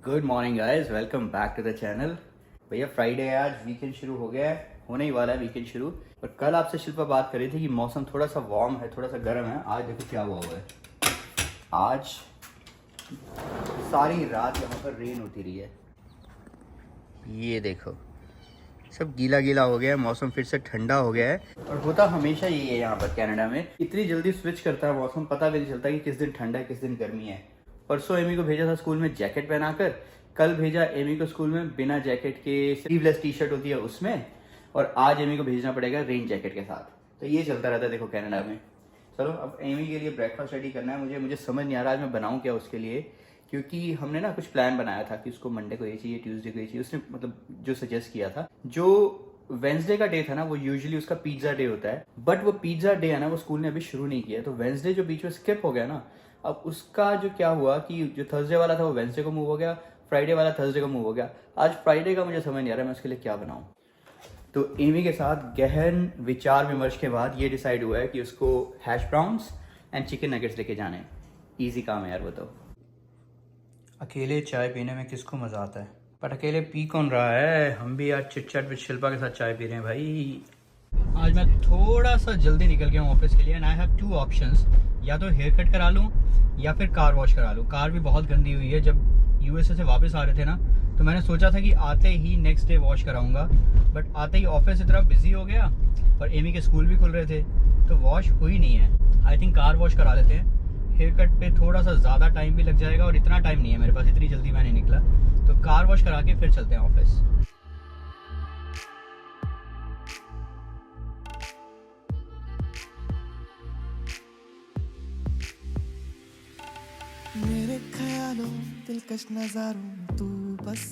Good morning guys, welcome back to the channel. भैया Friday है, आज वीकेंड शुरू हो गया है, होने ही वाला है वीकेंड शुरू। और कल आपसे शिल्पा बात कर रही थी कि मौसम थोड़ा सा वार्म है, थोड़ा सा गर्म है। आज देखो क्या हुआ है। आज सारी रात यहाँ पर रेन होती रही है। ये देखो सब गीला गीला हो गया है, मौसम फिर से ठंडा हो गया है। और होता हमेशा यही है यहाँ पर कनाडा में, इतनी जल्दी स्विच करता है मौसम, पता भी नहीं चलता कि किस दिन ठंडा है किस दिन गर्मी है। परसों एमी को भेजा था स्कूल में जैकेट पहनाकर, कल भेजा एमी को स्कूल में बिना जैकेट के, स्लीवलेस टी शर्ट होती है उसमें, और आज एमी को भेजना पड़ेगा रेन जैकेट के साथ। तो ये चलता रहता है देखो कनाडा में। चलो अब एमी के लिए ब्रेकफास्ट रेडी करना है। मुझे समझ नहीं आ रहा आज मैं बनाऊँ क्या उसके लिए, क्योंकि हमने ना कुछ प्लान बनाया था कि उसको मंडे को ये चाहिए, ट्यूसडे को ये चाहिए। उसने मतलब जो सजेस्ट किया था, जो वेंसडे का डे था ना वो यूजुअली उसका पिज्जा डे होता है, बट वो पिज्जा डे है ना वो स्कूल ने अभी शुरू नहीं किया। तो वेंसडे जो बीच में स्किप हो गया ना, अब उसका जो क्या हुआ कि जो थर्सडे वाला था वो वेंसडे को मूव हो गया, फ्राइडे वाला थर्सडे को मूव हो गया। आज फ्राइडे का मुझे समझ नहीं आ रहा मैं उसके लिए क्या बनाऊं। तो एमी के साथ गहन विचार विमर्श के बाद ये डिसाइड हुआ है कि उसको hash browns and chicken nuggets लेके जाने। ईजी काम है यार वो तो। अकेले चाय पीने में किसको मज़ा आता है, पर अकेले पी कौन रहा है। हम भी आज चिट चैट विद शिल्पा के साथ चाय पी रहे हैं भाई। आज मैं थोड़ा सा जल्दी निकल गया हूँ ऑफिस के लिए and I have two options, या तो हेयर कट करा लूँ या फिर कार वॉश करा लूँ। कार भी बहुत गंदी हुई है। जब यूएसए से वापस आ रहे थे ना तो मैंने सोचा था कि आते ही नेक्स्ट डे वॉश कराऊंगा, बट आते ही ऑफिस इतना बिजी हो गया और एमी के स्कूल भी खुल रहे थे तो वॉश हुई नहीं है। आई थिंक कार वॉश करा लेते हैं। हेयर कट पे थोड़ा सा ज़्यादा टाइम भी लग जाएगा और इतना टाइम नहीं है मेरे पास, इतनी जल्दी मैं नहीं निकला। तो कार वॉश करा के फिर चलते हैं ऑफिस। मेरे ख्यालों दिलकश नजारों तू बस,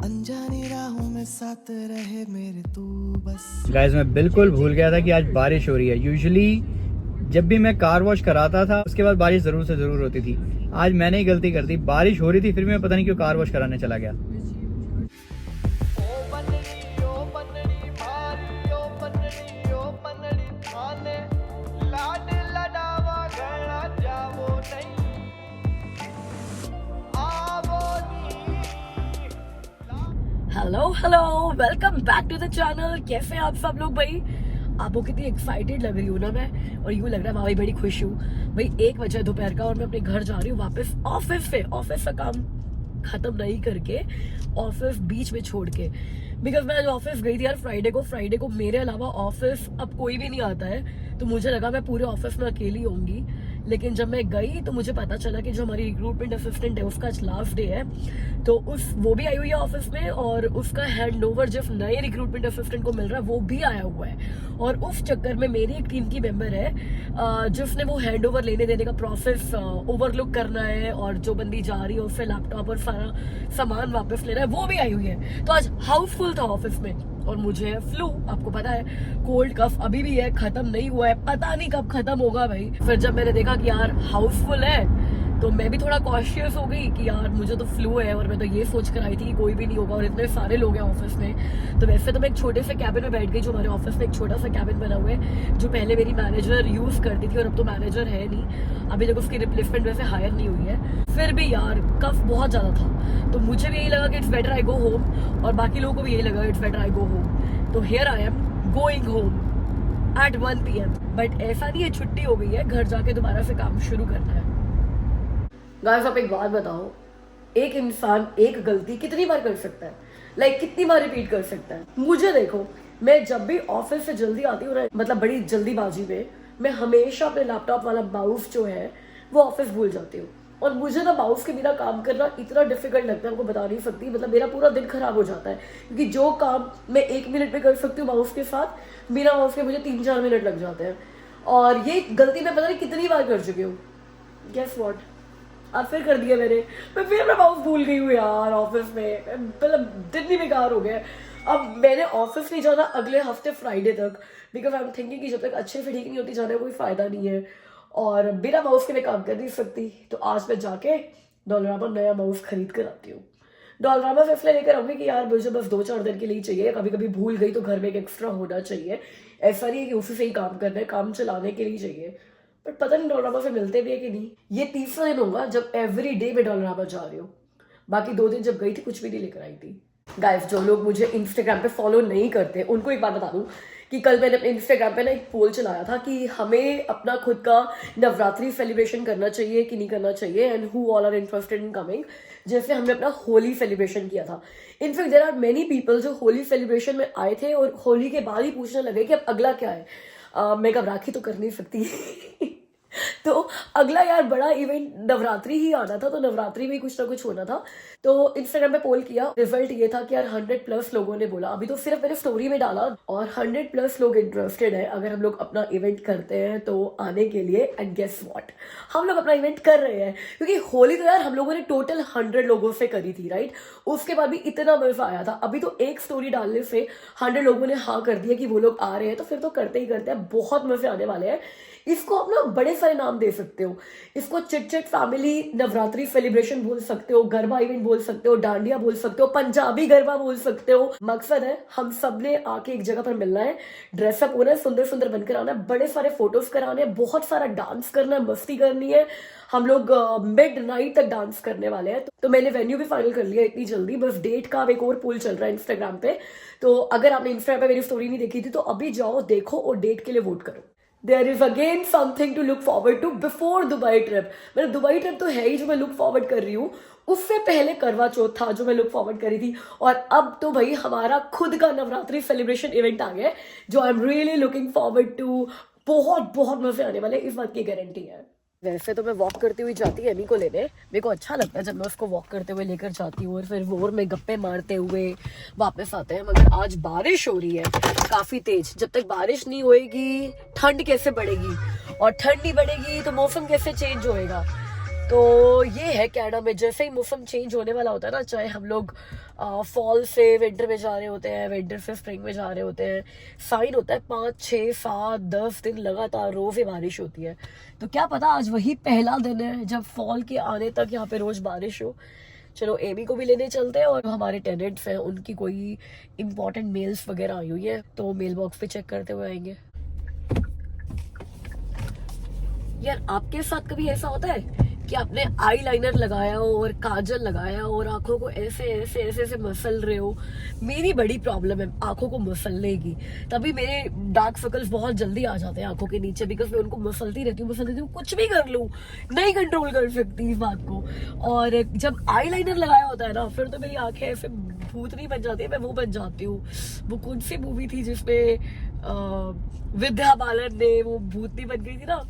अनजानी राहों में साथ रहे मेरे तू बस। गाइस मैं बिल्कुल भूल गया था कि आज बारिश हो रही है। यूजुअली जब भी मैं कार वॉश कराता था उसके बाद बारिश जरूर से जरूर होती थी। आज मैंने ही गलती कर दी, बारिश हो रही थी फिर मैं पता नहीं क्यों कार वॉश कराने चला गया। Hello welcome back to the channel. कैसे हैं आप सब लोग भाई? आपको कितनी एक्साइटेड लग रही हूँ ना मैं, और यूँ लग रहा है मैं भाई बड़ी खुश हूँ भाई। 1 बजे दोपहर का और मैं अपने घर जा रही हूँ वापस ऑफिस का काम खत्म नहीं करके, ऑफिस बीच में छोड़ के। बिकॉज मैं आज ऑफिस गई थी यार फ्राइडे को मेरे अलावा ऑफिस अब कोई भी नहीं आता है, तो मुझे लगा मैं पूरे ऑफिस में अकेली होंगी। लेकिन जब मैं गई तो मुझे पता चला कि जो हमारी रिक्रूटमेंट असिस्टेंट है उसका आज लास्ट डे है, तो वो भी आई हुई है ऑफिस में, और उसका हैंड ओवर जिस नए रिक्रूटमेंट असिस्टेंट को मिल रहा है वो भी आया हुआ है। और उस चक्कर में मेरी एक टीम की मेंबर है जिसने वो हैंड ओवर लेने देने का प्रोसेस ओवरलुक करना है, और जो बंदी जा रही है उससे लैपटॉप और सारा सामान वापस लेना है, वो भी आई हुई है। तो आज हाउसफुल था ऑफिस में, और मुझे फ्लू, आपको पता है, कोल्ड कफ अभी भी है, खत्म नहीं हुआ है, पता नहीं कब खत्म होगा भाई। फिर जब मैंने देखा कि यार हाउसफुल है तो मैं भी थोड़ा कॉशियस हो गई कि यार मुझे तो फ्लू है, और मैं तो ये सोच कर आई थी कि कोई भी नहीं होगा, और इतने सारे लोग हैं ऑफिस में। तो वैसे तो मैं एक छोटे से कैबिन में बैठ गई, जो हमारे ऑफिस में एक छोटा सा कैबिन बना हुआ है जो पहले मेरी मैनेजर यूज करती थी, और अब तो मैनेजर है नहीं, अभी तक उसकी रिप्लेसमेंट वैसे हायर नहीं हुई है। फिर भी यार कफ बहुत ज्यादा था, तो मुझे भी यही लगा कि it's better I go home, और बाकी लोगों को भी यही लगा it's better I go home. तो here I am going home at 1 PM। But ऐसा नहीं है छुट्टी हो गई है, घर जाके दोबारा से काम शुरू करना है। गाइस आप एक बात बताओ, एक इंसान एक गलती कितनी बार कर सकता है? लाइक कितनी बार रिपीट कर सकता है? मुझे देखो, मैं जब भी ऑफिस से जल्दी आती हूँ, मतलब बड़ी जल्दीबाजी में, मैं हमेशा अपने लैपटॉप वाला माउस जो है वो ऑफिस भूल जाती हूँ। और मुझे ना माउस के बिना काम करना इतना डिफिकल्ट लगता है, आपको बता नहीं सकती। मतलब मेरा पूरा दिन खराब हो जाता है, क्योंकि जो काम मैं 1 मिनट में कर सकती हूँ माउस के साथ, बिना माउस के मुझे 3-4 मिनट लग जाते हैं। और ये गलती मैं पता नहीं कितनी बार कर चुकी हूँ। गेस व्हाट, आज फिर कर दिया मैंने। मैं फिर अपना माउस भूल गई हूँ यार ऑफिस में, मतलब दिन भी बेकार हो गया। अब मैंने ऑफिस नहीं जाना अगले हफ्ते फ्राइडे तक, बिकॉज आई एम थिंकिंग कि जब तक अच्छे से ठीक नहीं होती जाने का कोई फायदा नहीं है, और बिना माउस के मैं काम कर नहीं सकती। तो आज मैं जाके डॉलरामा नया माउस खरीद कर आती हूँ। डॉलरामा से इसलिए लेकर आऊंगी कि यार मुझे बस 2-4 दिन के लिए चाहिए, कभी कभी भूल गई तो घर में एक एक्स्ट्रा होना चाहिए। ऐसा नहीं है कि उसी से ही काम करना है, काम चलाने के लिए चाहिए। पर पता नहीं डोलरामा से मिलते भी है कि नहीं। ये तीसरा दिन होगा जब एवरी डे मैं डोलरामा जा रही हूँ। बाकी 2 दिन जब गई थी कुछ भी नहीं लेकर आई थी। गाइस, जो लोग मुझे इंस्टाग्राम पे फॉलो नहीं करते उनको एक बात बता दूं कि कल मैंने अपने इंस्टाग्राम पे ना एक पोल चलाया था कि हमें अपना खुद का नवरात्रि सेलिब्रेशन करना चाहिए कि नहीं करना चाहिए, and who all are interested in coming. जैसे हमने अपना होली सेलिब्रेशन किया था। In fact there are many people जो होली सेलिब्रेशन में आए थे और होली के बाद ही पूछने लगे कि अब अगला क्या है। मैं कब राखी तो कर नहीं सकती तो अगला यार बड़ा इवेंट नवरात्रि ही आना था, तो नवरात्रि में कुछ ना कुछ होना था। तो इंस्टाग्राम पे पोल किया, रिजल्ट ये था कि यार 100+ लोगों ने बोला। अभी तो सिर्फ मैंने स्टोरी में डाला और 100+ लोग इंटरेस्टेड है अगर हम लोग अपना इवेंट करते हैं तो आने के लिए। एंड गेस व्हाट, हम लोग अपना इवेंट कर रहे हैं, क्योंकि होली तो यार हम लोगों ने टोटल 100 लोगों से करी थी, राइट। उसके बाद भी इतना मजा आया था। अभी तो एक स्टोरी डालने से 100 लोगों ने हाँ कर दिया कि वो लोग आ रहे हैं, तो फिर तो करते ही करते हैं। बहुत मजे आने वाले हैं। इसको आप ना बड़े सारे नाम दे सकते हो। इसको chit chit family Navratri celebration बोल सकते हो, गरबा इवेंट बोल सकते हो, डांडिया बोल सकते हो, पंजाबी गरबा बोल सकते हो। मकसद है हम सब ने आके एक जगह पर मिलना है, ड्रेसअप होना है, सुंदर सुंदर बनकर आना है, बड़े सारे फोटोज कराने हैं, बहुत सारा डांस करना है, मस्ती करनी है। हम लोग मिड नाइट तक डांस करने वाले हैं। तो मैंने वेन्यू भी फाइनल कर लिया इतनी जल्दी। बस डेट का एक और पोल चल रहा है इंस्टाग्राम पे। तो अगर आपने इंस्टाग्राम पे मेरी स्टोरी नहीं देखी थी तो अभी जाओ, देखो और डेट के लिए वोट करो। There is again something to look forward to before Dubai trip. मेरा दुबई ट्रिप तो है ही जो मैं लुक फॉरवर्ड कर रही हूँ, उससे पहले करवा चौथ था जो मैं लुक फॉरवर्ड करी थी, और अब तो भाई हमारा खुद का नवरात्रि सेलिब्रेशन इवेंट आ गया है जो I am really looking forward to. बहुत बहुत मजे आने वाले, इस बात की गारंटी है। वैसे तो मैं वॉक करती हुई जाती है एमी को लेने, मेरे को अच्छा लगता है जब मैं उसको वॉक करते हुए लेकर जाती हूँ और फिर वोर में गप्पे मारते हुए वापस आते हैं। मगर आज बारिश हो रही है काफी तेज। जब तक बारिश नहीं होएगी ठंड कैसे बढ़ेगी, और ठंड नहीं बढ़ेगी तो मौसम कैसे चेंज होएगा। तो ये है कनाडा में, जैसे ही मौसम चेंज होने वाला होता है ना, चाहे हम लोग फॉल से विंटर में जा रहे होते हैं, विंटर से स्प्रिंग में जा रहे होते हैं, साइन होता है 5, 6, 7, 10 दिन लगातार रोज ही बारिश होती है। तो क्या पता आज वही पहला दिन है जब फॉल के आने तक यहाँ पे रोज बारिश हो। चलो एमी को भी लेने चलते हैं, और हमारे टेनेंट्स हैं उनकी कोई इंपॉर्टेंट मेल्स वगैरह आई हुई है तो मेल बॉक्स पे चेक करते हुए आएंगे। यार आपके साथ कभी ऐसा होता है कि आपने आई लाइनर लगाया हो और काजल लगाया हो और आंखों को ऐसे ऐसे ऐसे ऐसे मसल रहे हो? मेरी बड़ी प्रॉब्लम है आंखों को मसलने की, तभी मेरे डार्क सर्कल्स बहुत जल्दी आ जाते हैं आंखों के नीचे, बिकॉज मैं उनको मसलती रहती हूँ, कुछ भी कर लूँ नहीं कंट्रोल कर सकती इस बात को। और जब आई लाइनर लगाया होता है ना, फिर तो मेरी आंखें ऐसे भूतनी बन जाती है, मैं वो बन जाती हूँ। वो कौन सी मूवी थी जिसमें विद्या बालन ने वो भूतनी बन गई थी ना,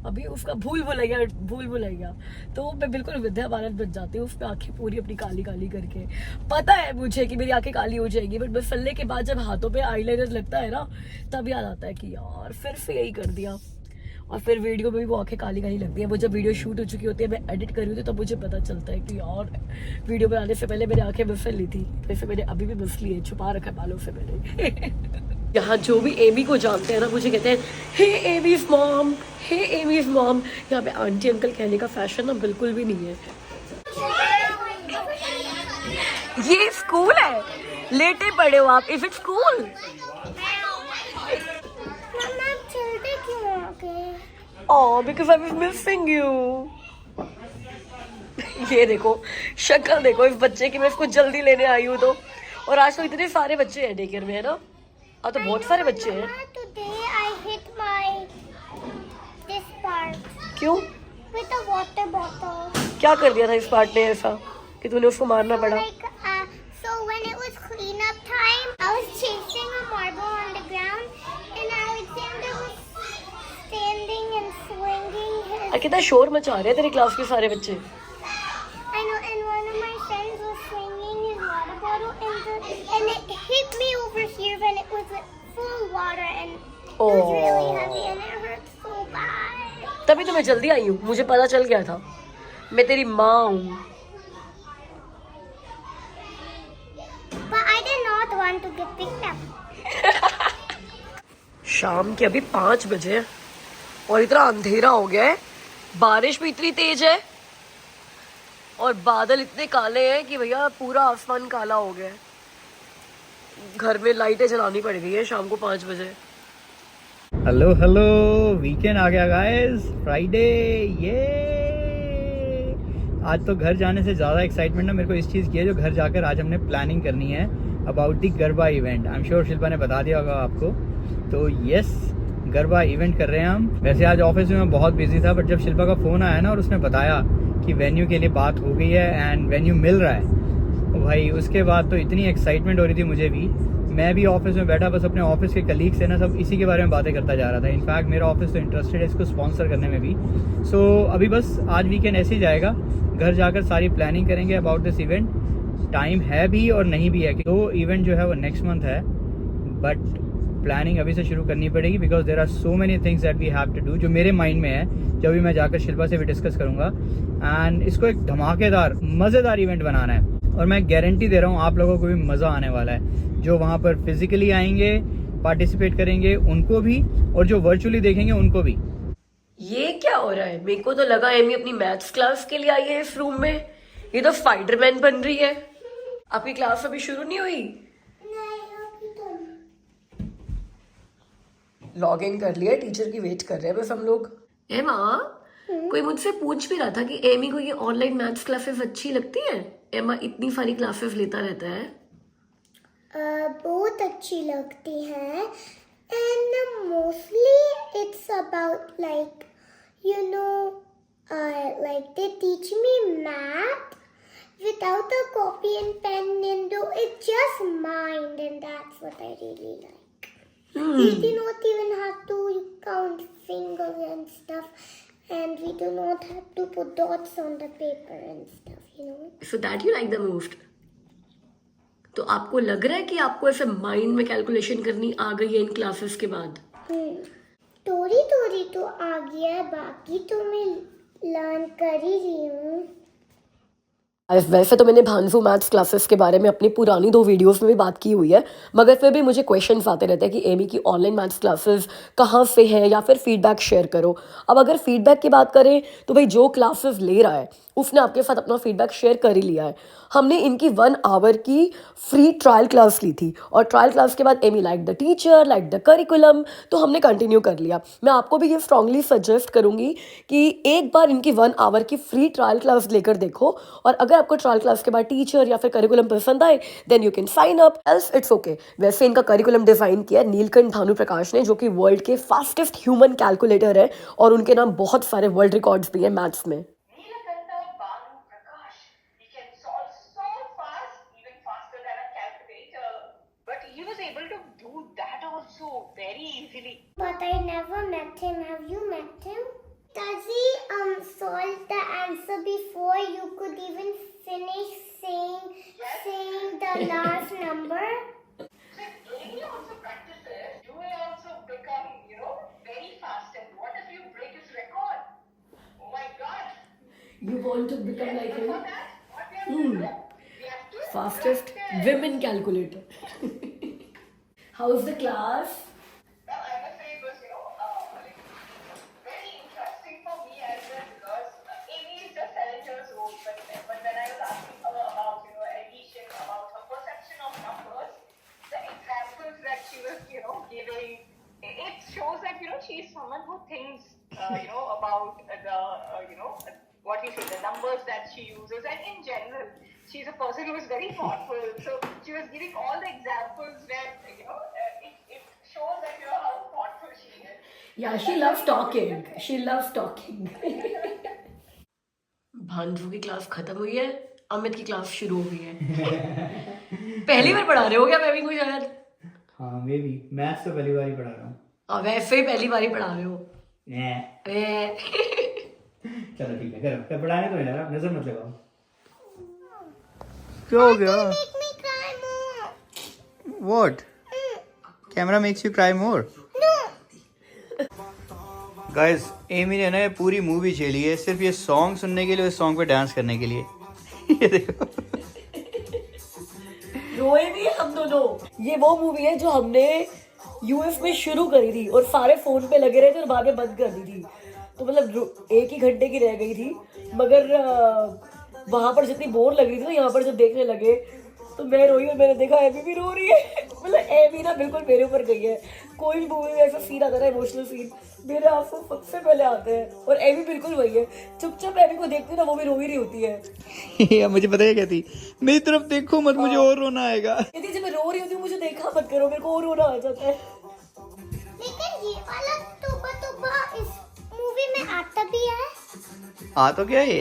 अभी उसका भूल भुलैया, तो मैं बिल्कुल विद्या बालन बन जाती हूँ। उसमें आंखें पूरी अपनी काली काली करके। पता है मुझे कि मेरी आंखें काली हो जाएंगी, बट मसलने के बाद जब हाथों पे आईलाइनर लगता है ना, तब याद आता है कि यार फिर से यही कर दिया। और फिर वीडियो में भी वो आंखें काली काली लगती है। वो जब वीडियो शूट हो चुकी होती है, मैं एडिट कर रही होती, तब मुझे पता चलता है कि यार वीडियो बनाने से पहले मैंने आंखें मसल ली थी। वैसे मैंने अभी भी मस ली है, छुपा रखा है बालों से मैंने यहाँ जो भी एमी को जानते हैं ना, मुझे कहते हैं हे एमीज मॉम, हे एमीज मॉम। यहाँ पे आंटी अंकल कहने का फैशन ना बिल्कुल भी नहीं है। ये स्कूल है, लेटे पड़े हो आप। Is it school? Oh, because I was missing you. ये देखो शक्ल देखो इस बच्चे की, मैं इसको जल्दी लेने आई हूँ तो। और आज तो इतने सारे बच्चे हैं डे केयर में, है ना? आज तो बहुत सारे बच्चे हैं। Today I hit this part क्यों? with a water bottle. क्या कर दिया था इस पार्ट ने ऐसा कि तूने उसको मारना पड़ा? So when it was cleanup time, I was chasing a marble on the ground, and Alexander was standing and swinging his. कितना शोर मचा रहे हैं तेरी क्लास के सारे बच्चे। I know, and one of my friends was swinging his water bottle, and it hit me over here when it was full water, and it was really heavy, and it hurt so bad. तभी तो मैं जल्दी आई हूँ, मुझे पता चल गया था, मैं तेरी माँ हूँ। But I did not want to get picked up. शाम के अभी 5 बजे हैं और इतना अंधेरा हो गया है, बारिश भी इतनी तेज है और बादल इतने काले हैं कि भैया पूरा आसमान काला हो गया है। घर में लाइटें जलानी पड़ गई है शाम को 5 बजे। हेलो हेलो, वीकेंड आ गया गाइस, फ्राइडे। ये आज तो घर जाने से ज़्यादा एक्साइटमेंट ना मेरे को इस चीज़ की है, जो घर जाकर आज हमने प्लानिंग करनी है about the garba event. I am sure Shilpa ने बता दिया होगा आपको। तो यस, गरबा इवेंट कर रहे हैं हम। वैसे आज ऑफिस में मैं बहुत बिजी था, बट जब शिल्पा का फ़ोन आया ना और उसने बताया कि वेन्यू के लिए बात हो गई है एंड वेन्यू मिल रहा है, तो भाई उसके बाद तो इतनी एक्साइटमेंट हो रही थी मुझे भी। मैं भी ऑफिस में बैठा बस अपने ऑफिस के कलीग से ना सब इसी के बारे में बातें करता जा रहा था। इनफैक्ट मेरा ऑफिस तो इंटरेस्टेड है इसको स्पॉन्सर करने में भी। सो अभी बस आज वीकेंड ऐसे ही जाएगा, घर जाकर सारी प्लानिंग करेंगे अबाउट दिस इवेंट। टाइम है भी और नहीं भी है, तो इवेंट जो है वो नेक्स्ट मंथ है, बट प्लानिंग अभी से शुरू करनी पड़ेगी because there are so many things that we have to do, जो मेरे माइंड में है, जो भी मैं जाकर शिल्पा से भी डिस्कस करूंगा। एंड इसको एक धमाकेदार मज़ेदार इवेंट बनाना है और मैं गारंटी दे रहा हूँ आप लोगों को भी मज़ा आने वाला है। जो वहाँ पर फिजिकली आएंगे, पार्टिसिपेट करेंगे उनको भी, और जो वर्चुअली देखेंगे उनको भी। ये क्या हो रहा है? मेरे को तो लगा एमी अपनी मैथ्स क्लास के लिए आई है इस रूम में, ये तो स्पाइडरमैन बन रही है। आपकी क्लास अभी शुरू नहीं हुई? लॉग इन कर लिया, टीचर की वेट कर रहे हैं बस हम लोग। एमा, कोई मुझसे पूछ भी रहा था कि एमी को ये ऑनलाइन मैथ्स क्लासेस अच्छी लगती है? एमा इतनी सारी क्लासेस लेता रहता है। बहुत अच्छी लगती है and mostly it's about like like they teach me math without a copy and pen and do it's just mind and that's what I really like. We do not even have to count fingers and stuff and we do not have to put dots on the paper and stuff. So that you like the most? तो आपको लग रहा है कि आपको ऐसे mind में calculation करनी आ गई है इन क्लासेस के बाद? थोड़ी थोड़ी तो आ गया है, बाकी तो मैं लर्न कर ही रही हूँ। वैसे तो मैंने भांसू मैथ्स क्लासेस के बारे में अपनी पुरानी 2 वीडियोस में भी बात की हुई है, मगर फिर भी मुझे क्वेश्चंस आते रहते हैं कि एमी की ऑनलाइन मैथ्स क्लासेस कहाँ से हैं या फिर फीडबैक शेयर करो। अब अगर फीडबैक की बात करें तो भाई जो क्लासेस ले रहा है उसने आपके साथ अपना फीडबैक शेयर कर ही लिया है। हमने इनकी 1 आवर की फ्री ट्रायल क्लास ली थी और ट्रायल क्लास के बाद Amy like the teacher, like the curriculum, तो हमने कंटिन्यू कर लिया। मैं आपको भी ये स्ट्रांगली सजेस्ट करूँगी कि एक बार इनकी 1 आवर की फ्री ट्रायल क्लास लेकर देखो, और अगर आपको ट्रायल क्लास के बाद टीचर या फिर करिकुलम पसंद आए then you can sign up, else it's okay. वैसे इनका करिकुलम डिज़ाइन किया है नीलकंठ भानु प्रकाश ने, जो कि वर्ल्ड के फास्टेस्ट ह्यूमन कैलकुलेटर है और उनके नाम बहुत सारे वर्ल्ड रिकॉर्ड्स भी हैं मैथ्स में। But I never met him. Have you met him? Does he solve the answer before you could even finish saying the last number? If you also practice it, you will also become, very fast. And what if you break his record? Oh my God! You want to become like him? For that, what we have to do? We have to Fastest women calculator. How's the class? Well, I must say it was, very interesting for me as well because Amy is just 7 years old. But when I was asking her about, addition, about her perception of numbers, the examples that she was, giving, it shows that, she is someone who thinks, about the, what you say, the numbers that she uses, and in general, she's a person who is very thoughtful. So she was giving all the examples where, it shows that, how thoughtful she is. Yeah, she loves talking. She loves talking. भांजू की class खत्म हुई है, अमित की class शुरू हो गई है। पहली बार पढ़ा रहे हो क्या मैं भी को शायद? हाँ, मैं भी मैथ्स तो पहली बार ही पढ़ा रहा हूँ। वैसे ही पहली बार ही पढ़ा रहे हो। चलो ठीक है, करो पढ़ाने तो यार, आप नजर मत लगाओ। क्या हो गया? Make me cry more. What? Camera makes you cry more? No. Guys, Amy ने ना पूरी मूवी चली है सिर्फ ये सॉन्ग सुनने के लिए, इस सॉन्ग पे डांस करने के लिए। ये देखो, रोए भी हम दोनों। ये वो मूवी है जो हमने यूएस में शुरू करी थी और सारे फोन पे लगे रहे थे और बाद में बंद कर दी थी, तो मतलब 1 ही घंटे की रह गई थी। मगर वहां पर जितनी बोर लग रही थी ना, यहाँ पर जब देखने लगे तो मैं रोई और मैंने देखा एमी भी रो रही है। मतलब एवी ना बिल्कुल मेरे ऊपर गई है। कोई भी मूवी में ऐसा सीन आता है, इमोशनल सीन, मेरे आंसू सबसे पहले आते हैं। और एवी बिल्कुल वही है, चुपचाप एवी को देखती हूँ ना, वो भी रो ही रही होती है। मुझे पता है क्या थी, मेरी तरफ देखो मत, मुझे और रोना आएगा। यदि जब मैं रो रही होती हूँ मुझे देखा मत करो, मेरे को और रोना आ जाता है। लेकिन ये वाला तुबा तुबा इस मूवी में आता भी है। हाँ तो क्या है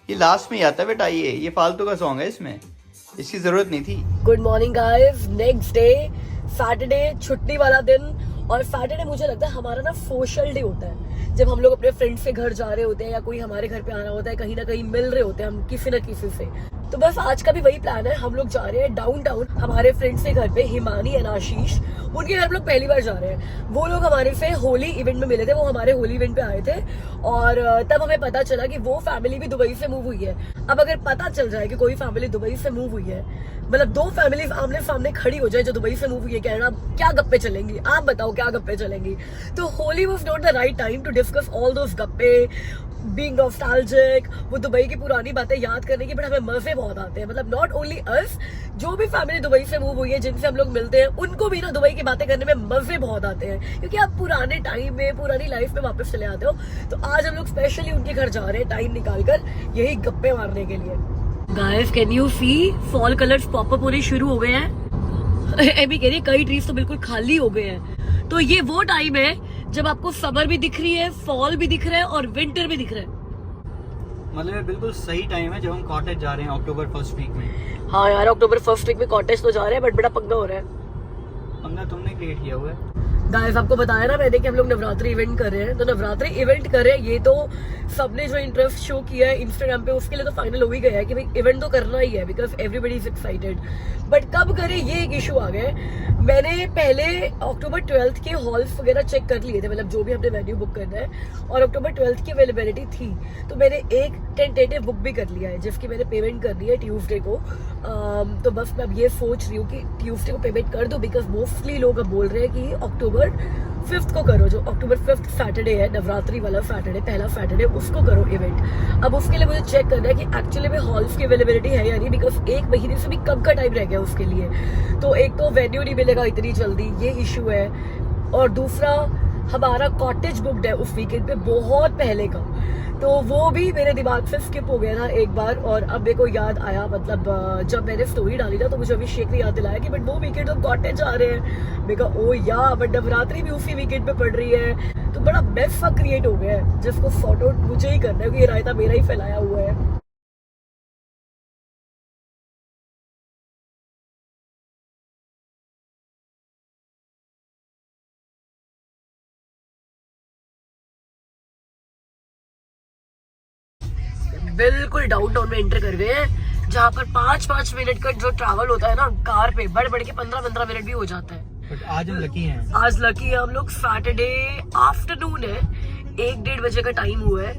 ये लास्ट में ही आता है बेटा, ये फालतू का सॉन्ग है, इसमें इसकी जरूरत नहीं थी। Good morning guys, next day Saturday, छुट्टी वाला दिन। और सैटरडे मुझे लगता है हमारा ना सोशल डे होता है, जब हम लोग अपने फ्रेंड्स के घर जा रहे होते हैं या कोई हमारे घर पे आना होता है, कहीं ना कहीं मिल रहे होते हैं हम किसी ना किसी से। तो बस आज का भी वही प्लान है, हम लोग जा रहे हैं डाउनटाउन हमारे फ्रेंड्स के घर पे, हिमानी एंड आशीष, उनके घर हम लोग पहली बार जा रहे हैं। वो लोग हमारे से होली इवेंट में मिले थे, वो हमारे होली इवेंट पे आए थे और तब हमें पता चला कि वो फैमिली भी दुबई से मूव हुई है। अब अगर पता चल जाए कि कोई फैमिली दुबई से मूव हुई है, मतलब दो फैमिलीज आमने सामने खड़ी हो जाए जो दुबई से मूव हुई है, कहना क्या गप्पे चलेंगी, आप बताओ क्या गप्पे चलेंगी। तो Holi was not the right time to discuss all those गप्पे, बीइंग नॉस्टैल्जिक, वो दुबई की पुरानी बातें याद करने की। बट हमें मजे बहुत आते हैं, मतलब नॉट ओनली अस, जो भी फैमिली दुबई से मूव हुई है जिनसे हम लोग मिलते हैं, उनको भी ना दुबई की बातें करने में मजे बहुत आते हैं, क्योंकि आप पुराने टाइम में, पुरानी लाइफ में वापस चले आते हो। तो आज हम लोग स्पेशली उनके घर जा रहे हैं टाइम निकाल कर, यही गप्पे मारने के लिए। Guys can you see fall colours pop up होने शुरू हो गए हैं। एबी कह रही है कई ट्रीज तो बिल्कुल खाली हो गए हैं। तो ये वो टाइम है जब आपको समर भी दिख रही है, फॉल भी दिख रहा है और विंटर भी दिख रहा है। मतलब ये बिल्कुल सही टाइम है जब हम कॉटेज जा रहे हैं अक्टूबर फर्स्ट वीक में। हाँ यार, अक्टूबर फर्स्ट वीक में कॉटेज तो जा रहे हैं, बट बड़ा पंगा हो रहा है। पंगा तुमने क्रिएट किया हुआ है। गाइस आपको बताया ना मैंने कि हम लोग नवरात्रि इवेंट कर रहे हैं, तो नवरात्रि इवेंट कर रहे हैं, ये तो सबने जो इंटरेस्ट शो किया है इंस्टाग्राम पे उसके लिए तो फाइनल हो ही गया है कि भाई इवेंट तो करना ही है, because everybody is excited. But कब करें ये एक इशू आ गया है। मैंने पहले अक्टूबर 12th के हॉल्स वगैरह चेक कर लिए थे, मतलब जो भी हमने वेन्यू बुक करना है, और अक्टूबर 12th की अवेलेबिलिटी थी, तो मैंने एक टेंटेटिव बुक भी कर लिया है जिसकी मैंने पेमेंट करनी है ट्यूसडे को। तो बस मैं अब ये सोच रही हूँ कि ट्यूसडे को पेमेंट कर दो, बिकॉज मोस्टली लोग अब बोल रहे हैं कि अक्टूबर 5th को करो, जो अक्टूबर 5th सैटरडे है, नवरात्रि वाला सैटरडे, पहला सैटरडे, उसको करो इवेंट। अब उसके लिए मुझे चेक करना है कि एक्चुअली में हॉल्स की अवेलेबिलिटी है या नहीं, बिकॉज एक महीने से भी कम का टाइम रह गया उसके लिए। तो एक तो वेन्यू नहीं मिलेगा इतनी जल्दी, ये इशू है, और दूसरा हमारा कॉटेज बुक्ड है उस वीकेंड पे बहुत पहले का, तो वो भी मेरे दिमाग से स्किप हो गया था एक बार। और अब मेरे को याद आया, मतलब जब मैंने स्टोरी डाली ना, तो मुझे अभिषेक ने याद दिलाया कि बट वो वीकेंड हम कॉटेज जा रहे हैं। मैं कहा ओ या, बट नवरात्रि भी उसी वीकेंड पे पड़ रही है, तो बड़ा मेस सा क्रिएट हो गया है जिसको सॉर्ट आउट मुझे ही करना है, क्योंकि ये रायता मेरा ही फैलाया हुआ है। बिल्कुल डाउनटाउन में एंटर कर गए हैं, जहाँ पर 5-5 मिनट का जो ट्रैवल होता है ना कार पे, बढ़ के 15-15 मिनट भी हो जाता है। बट आज हम लकी हैं, आज लकी है हम लोग। सैटरडे आफ्टरनून है, 1-1:30 बजे का टाइम हुआ है,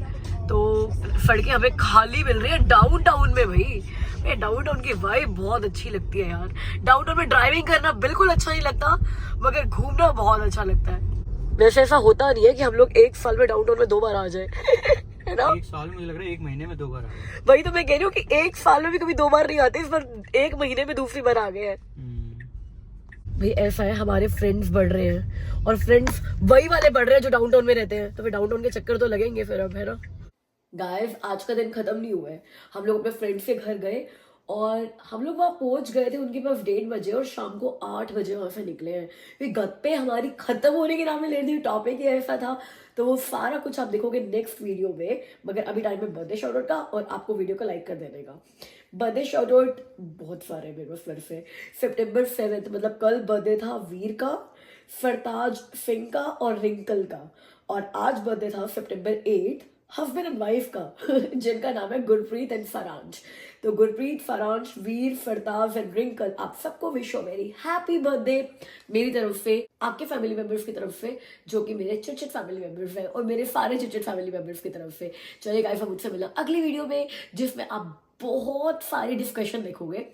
तो सड़कें हमें खाली मिल रही है डाउनटाउन में। भाई डाउनटाउन की वाइब बहुत अच्छी लगती है यार। डाउनटाउन में ड्राइविंग करना बिल्कुल अच्छा नहीं लगता, मगर घूमना बहुत अच्छा लगता है। वैसे ऐसा होता नहीं है कि हम लोग एक साल में डाउनटाउन में 2 बार आ जाए है ना? एक साल में मुझे लग रहा है 1 महीने में 2 बार आ गए। वही तो मैं कह रही हूँ कि एक साल में भी कभी 2 बार नहीं आते, इस बार 1 महीने में दूसरी बार आ गए हैं। भाई ऐसा है, हमारे फ्रेंड्स बढ़ रहे हैं, और फ्रेंड्स वही वाले बढ़ रहे हैं जो डाउनटाउन में रहते हैं, तो फिर डाउनटाउन के चक्कर तो लगेंगे फिर अब, है ना? गाइस आज का दिन खत्म नहीं हुआ है, हम लोग अपने फ्रेंड्स के घर गए और हम लोग वहाँ पहुंच गए थे उनके पास 1:30 बजे, और शाम को 8 बजे वहां से निकले हैं। फिर गप्पे हमारी खत्म होने के नाम में ले रही, टॉपिक ही ऐसा था। तो वो सारा कुछ आप देखोगे नेक्स्ट वीडियो में, मगर अभी टाइम है बर्थडे शॉट आउट का, और आपको वीडियो को लाइक कर देने का। बर्थडे शॉट आउट बहुत सारे मेरे पास फिर से। सितंबर 7, मतलब कल बर्थडे था वीर का, सरताज सिंह का और रिंकल का, और आज बर्थडे था सितंबर 8 हस्बैंड एंड वाइफ का जिनका नाम है गुरप्रीत एंड फरांश। तो गुरप्रीत, फरांश, वीर, सरताज एंड रिंकल, आप सबको विश हो वेरी हैप्पी बर्थडे मेरी तरफ से, आपके फैमिली मेंबर्स की तरफ से, जो कि मेरे चिट फैमिली मेंबर्स हैं, और मेरे सारे चिट फैमिली मेंबर्स की तरफ से। चलिए गाइस, अब मुझसे मिलना अगली वीडियो में, जिसमें आप बहुत सारी डिस्कशन देखोगे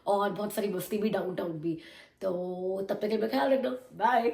और बहुत सारी मस्ती भी, डाउनटाउन भी। तो तब तक अपना ख्याल रखना, बाय।